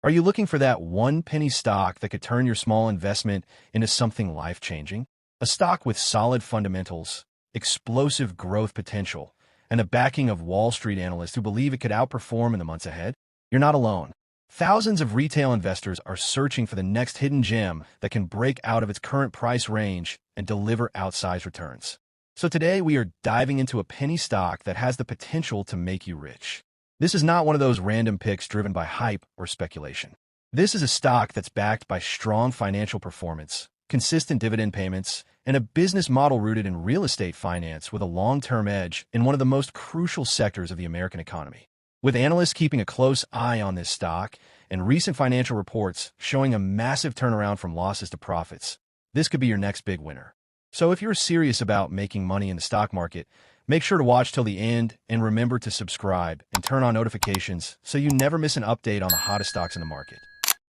Are you looking for that one penny stock that could turn your small investment into something life-changing? A stock with solid fundamentals, explosive growth potential, and the backing of Wall Street analysts who believe it could outperform in the months ahead? You're not alone. Thousands of retail investors are searching for the next hidden gem that can break out of its current price range and deliver outsized returns. So today we are diving into a penny stock that has the potential to make you rich. This is not one of those random picks driven by hype or speculation. This is a stock that's backed by strong financial performance, consistent dividend payments, and a business model rooted in real estate finance with a long-term edge in one of the most crucial sectors of the American economy. With analysts keeping a close eye on this stock and recent financial reports showing a massive turnaround from losses to profits, this could be your next big winner. So if you're serious about making money in the stock market, make sure to watch till the end and remember to subscribe and turn on notifications so you never miss an update on the hottest stocks in the market.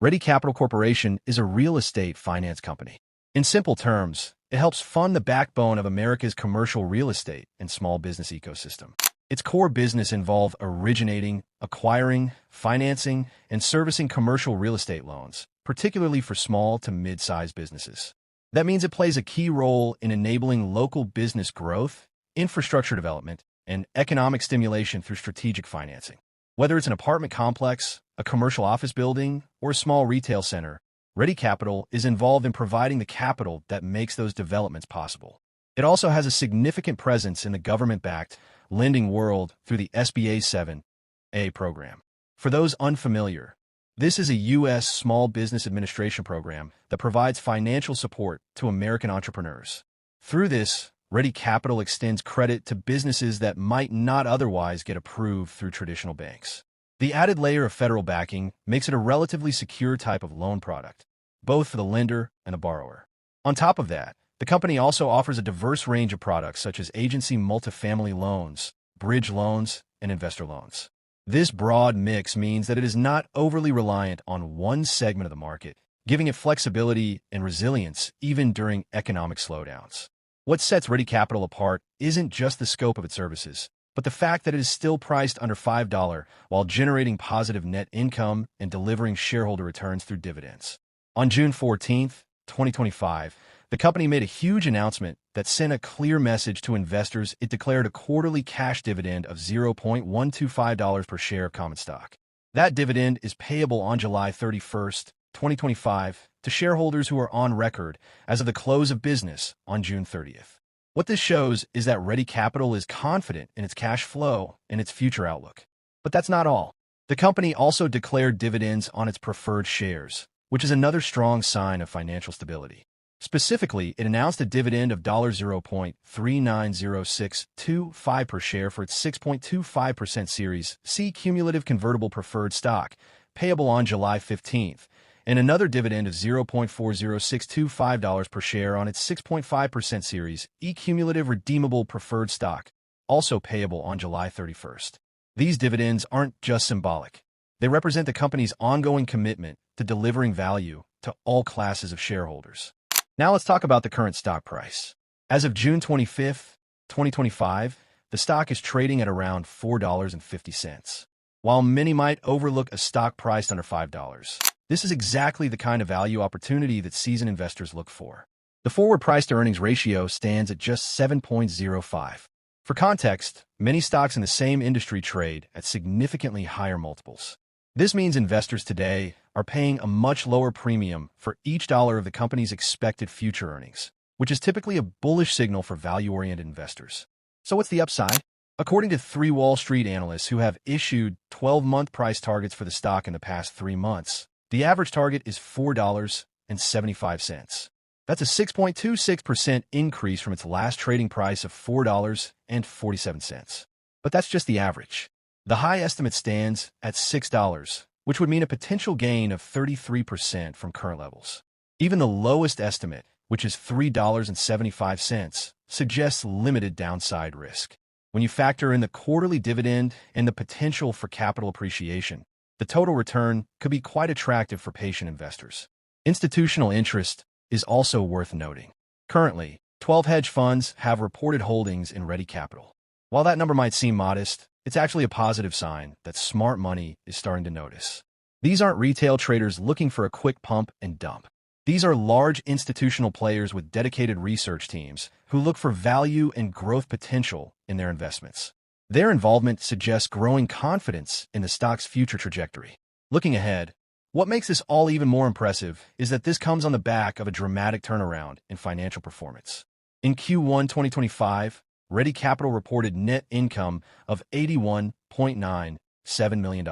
Ready Capital Corporation is a real estate finance company. In simple terms, it helps fund the backbone of America's commercial real estate and small business ecosystem. Its core business involves originating, acquiring, financing, and servicing commercial real estate loans, particularly for small to mid-sized businesses. That means it plays a key role in enabling local business growth, infrastructure development, and economic stimulation through strategic financing. Whether it's an apartment complex, a commercial office building, or a small retail center, Ready Capital is involved in providing the capital that makes those developments possible. It also has a significant presence in the government-backed lending world through the SBA 7(a) program. For those unfamiliar, this is a U.S. Small Business Administration program that provides financial support to American entrepreneurs. Through this, Ready Capital extends credit to businesses that might not otherwise get approved through traditional banks. The added layer of federal backing makes it a relatively secure type of loan product, both for the lender and the borrower. On top of that, the company also offers a diverse range of products such as agency multifamily loans, bridge loans, and investor loans. This broad mix means that it is not overly reliant on one segment of the market, giving it flexibility and resilience even during economic slowdowns. What sets Ready Capital apart isn't just the scope of its services, but the fact that it is still priced under $5 while generating positive net income and delivering shareholder returns through dividends. On June 14, 2025, the company made a huge announcement that sent a clear message to investors. It declared a quarterly cash dividend of $0.125 per share of common stock. That dividend is payable on July 31, 2025, to shareholders who are on record as of the close of business on June 30th. What this shows is that Ready Capital is confident in its cash flow and its future outlook. But that's not all. The company also declared dividends on its preferred shares, which is another strong sign of financial stability. Specifically, it announced a dividend of $0.390625 per share for its 6.25% Series C cumulative convertible preferred stock, payable on July 15th, and another dividend of $0.40625 per share on its 6.5% Series E cumulative redeemable preferred stock, also payable on July 31st. These dividends aren't just symbolic. They represent the company's ongoing commitment to delivering value to all classes of shareholders. Now let's talk about the current stock price. As of June 25, 2025, the stock is trading at around $4.50. While many might overlook a stock priced under $5, this is exactly the kind of value opportunity that seasoned investors look for. The forward price-to-earnings ratio stands at just 7.05. For context, many stocks in the same industry trade at significantly higher multiples. This means investors today are paying a much lower premium for each dollar of the company's expected future earnings, which is typically a bullish signal for value-oriented investors. So what's the upside? According to 3 Wall Street analysts who have issued 12-month price targets for the stock in the past 3 months, the average target is $4.75. That's a 6.26% increase from its last trading price of $4.47. But that's just the average. The high estimate stands at $6, which would mean a potential gain of 33% from current levels. Even the lowest estimate, which is $3.75, suggests limited downside risk. When you factor in the quarterly dividend and the potential for capital appreciation, the total return could be quite attractive for patient investors. Institutional interest is also worth noting. Currently, 12 hedge funds have reported holdings in Ready Capital. While that number might seem modest, it's actually a positive sign that smart money is starting to notice. These aren't retail traders looking for a quick pump and dump. These are large institutional players with dedicated research teams who look for value and growth potential in their investments. Their involvement suggests growing confidence in the stock's future trajectory. Looking ahead, what makes this all even more impressive is that this comes on the back of a dramatic turnaround in financial performance. In Q1 2025, Ready Capital reported net income of $81.97 million.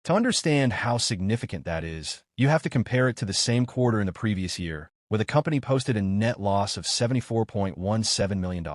To understand how significant that is, you have to compare it to the same quarter in the previous year, where the company posted a net loss of $74.17 million.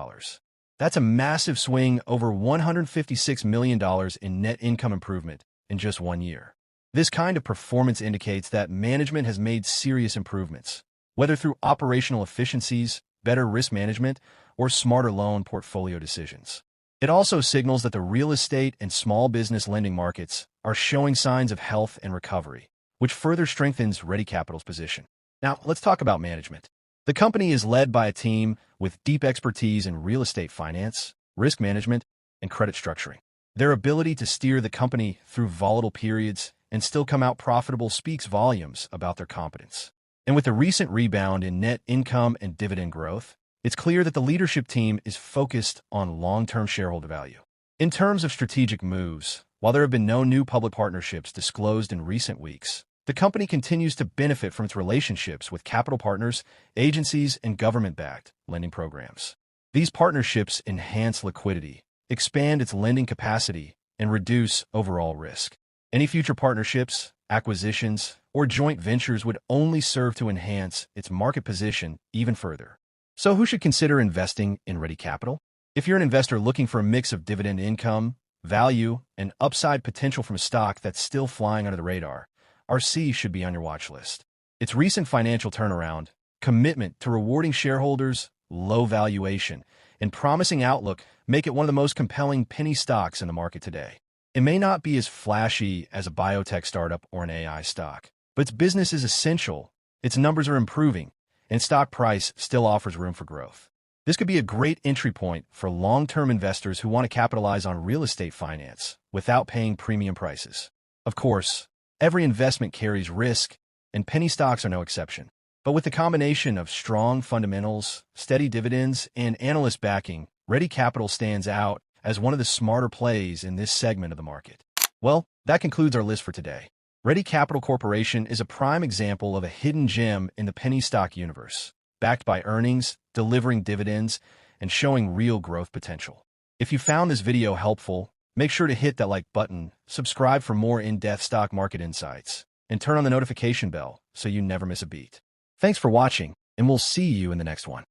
That's a massive swing, over $156 million in net income improvement in just 1 year. This kind of performance indicates that management has made serious improvements, whether through operational efficiencies, better risk management, or smarter loan portfolio decisions. It also signals that the real estate and small business lending markets are showing signs of health and recovery, which further strengthens Ready Capital's position. Now, let's talk about management. The company is led by a team with deep expertise in real estate finance, risk management, and credit structuring. Their ability to steer the company through volatile periods and still come out profitable speaks volumes about their competence. And with the recent rebound in net income and dividend growth, it's clear that the leadership team is focused on long-term shareholder value. In terms of strategic moves, while there have been no new public partnerships disclosed in recent weeks, the company continues to benefit from its relationships with capital partners, agencies, and government-backed lending programs. These partnerships enhance liquidity, expand its lending capacity, and reduce overall risk. Any future partnerships, acquisitions, or joint ventures would only serve to enhance its market position even further. So who should consider investing in Ready Capital? If you're an investor looking for a mix of dividend income, value, and upside potential from a stock that's still flying under the radar, RC should be on your watch list. Its recent financial turnaround, commitment to rewarding shareholders, low valuation, and promising outlook make it one of the most compelling penny stocks in the market today. It may not be as flashy as a biotech startup or an AI stock, but its business is essential, its numbers are improving, and stock price still offers room for growth. This could be a great entry point for long-term investors who want to capitalize on real estate finance without paying premium prices. Of course, every investment carries risk, and penny stocks are no exception. But with the combination of strong fundamentals, steady dividends, and analyst backing, Ready Capital stands out as one of the smarter plays in this segment of the market. Well, that concludes our list for today. Ready Capital Corporation is a prime example of a hidden gem in the penny stock universe, backed by earnings, delivering dividends, and showing real growth potential. If you found this video helpful, make sure to hit that like button, subscribe for more in-depth stock market insights, and turn on the notification bell so you never miss a beat. Thanks for watching, and we'll see you in the next one.